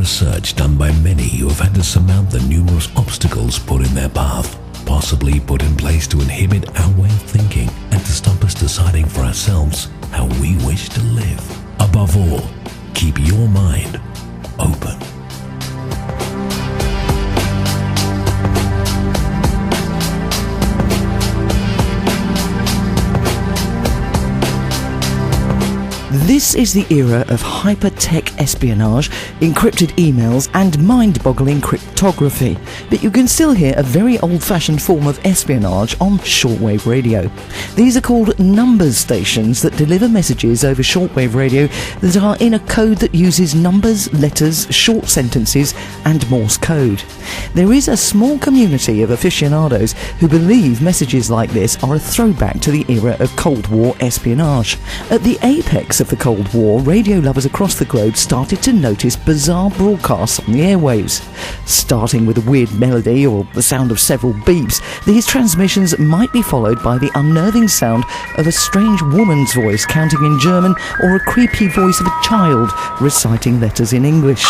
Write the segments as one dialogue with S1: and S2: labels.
S1: research done by many who have had to surmount the numerous obstacles put in their path, possibly put in place to inhibit our way of thinking and to stop us deciding for ourselves how we wish to live. Above all, keep your mind open.
S2: This is the era of hyper-tech espionage, encrypted emails and mind-boggling cryptography, but you can still hear a very old-fashioned form of espionage on shortwave radio. These are called numbers stations that deliver messages over shortwave radio that are in a code that uses numbers, letters, short sentences and Morse code. There is a small community of aficionados who believe messages like this are a throwback to the era of Cold War espionage. At the apex of the Cold War, radio lovers across the globe started to notice bizarre broadcasts on the airwaves. Starting with a weird melody or the sound of several beeps, these transmissions might be followed by the unnerving sound of a strange woman's voice counting in German or a creepy voice of a child reciting letters in English.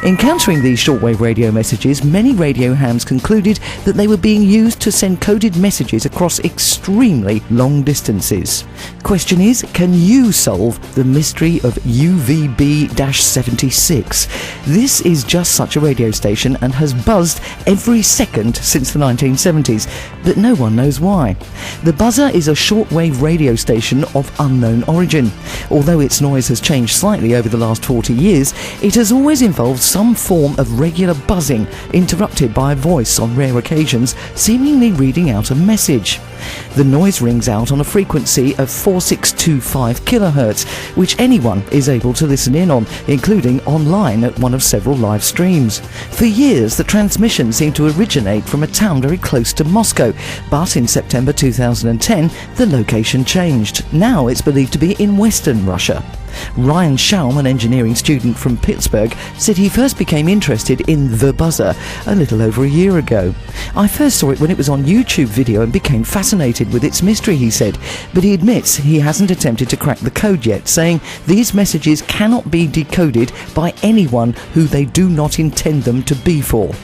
S2: Encountering these shortwave radio messages, many radio hams concluded that they were being used to send coded messages across extremely long distances. Question is, can you solve the mystery of UVB-76? This is just such a radio station and has buzzed every second since the 1970s, but no one knows why. The buzzer is a shortwave radio station of unknown origin. Although its noise has changed slightly over the last 40 years, it has always involved some form of regular buzzing, interrupted by a voice on rare occasions, seemingly reading out a message. The noise rings out on a frequency of 4625 kHz, which anyone is able to listen in on, including online at one of several live streams. For years, the transmission seemed to originate from a town very close to Moscow, but in September 2010, the location changed. Now it's believed to be in Western Russia. Ryan Schaum, an engineering student from Pittsburgh, said he first became interested in the buzzer a little over a year ago. I first saw it when it was on YouTube video and became fascinated with its mystery, he said, but he admits he hasn't attempted to crack the code yet, saying these messages cannot be decoded by anyone who they do not intend them to be for.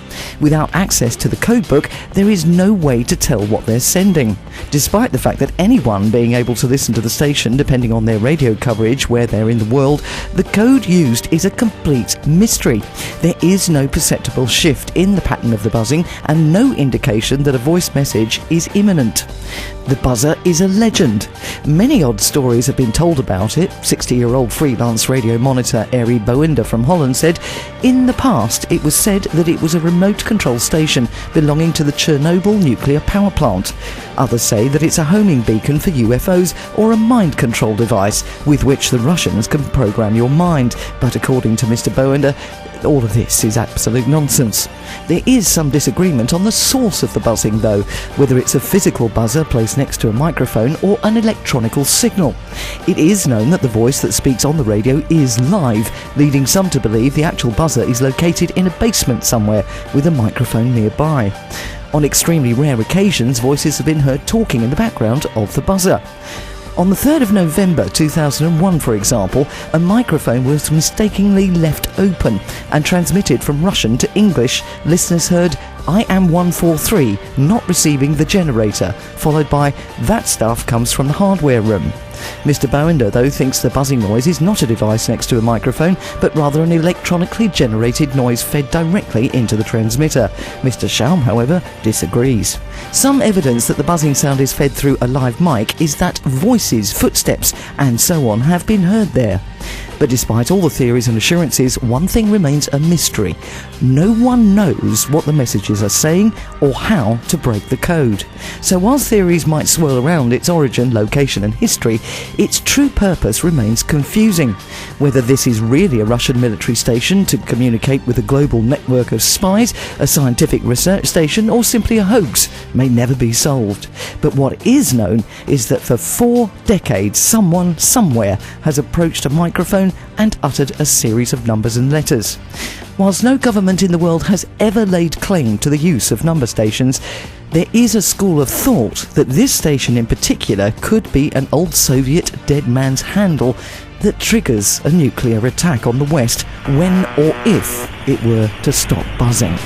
S2: Without access to the codebook, there is no way to tell what they're sending. Despite the fact that anyone being able to listen to the station, depending on their radio coverage where they're in the world, the code used is a complete mystery. There is no perceptible shift in the pattern of the buzzing and no indication that a voice message is imminent. The buzzer is a legend. Many odd stories have been told about it. 60-year-old freelance radio monitor Arie Boender from Holland said, in the past it was said that it was a remote control station belonging to the Chernobyl nuclear power plant. Others say that it's a homing beacon for UFOs or a mind control device with which the Russians can program your mind. But according to Mr. Boender, all of this is absolute nonsense. There is some disagreement on the source of the buzzing though, whether it's a physical buzzer placed next to a microphone or an electronical signal. It is known that the voice that speaks on the radio is live, leading some to believe the actual buzzer is located in a basement somewhere with a microphone nearby. On extremely rare occasions, voices have been heard talking in the background of the buzzer. On the 3rd of November 2001, for example, a microphone was mistakenly left open and transmitted from Russian to English. Listeners heard, "I am 143, not receiving the generator," followed by, "That stuff comes from the hardware room." Mr. Boender, though, thinks the buzzing noise is not a device next to a microphone, but rather an electronically generated noise fed directly into the transmitter. Mr. Schaum, however, disagrees. Some evidence that the buzzing sound is fed through a live mic is that voices, footsteps, and so on have been heard there. But despite all the theories and assurances, one thing remains a mystery. No one knows what the messages are saying or how to break the code. So whilst theories might swirl around its origin, location and history, its true purpose remains confusing. Whether this is really a Russian military station to communicate with a global network of spies, a scientific research station, or simply a hoax may never be solved. But what is known is that for 4 decades, someone somewhere has approached a microphone phone and uttered a series of numbers and letters. Whilst no government in the world has ever laid claim to the use of number stations, there is a school of thought that this station in particular could be an old Soviet dead man's handle that triggers a nuclear attack on the West when or if it were to stop buzzing.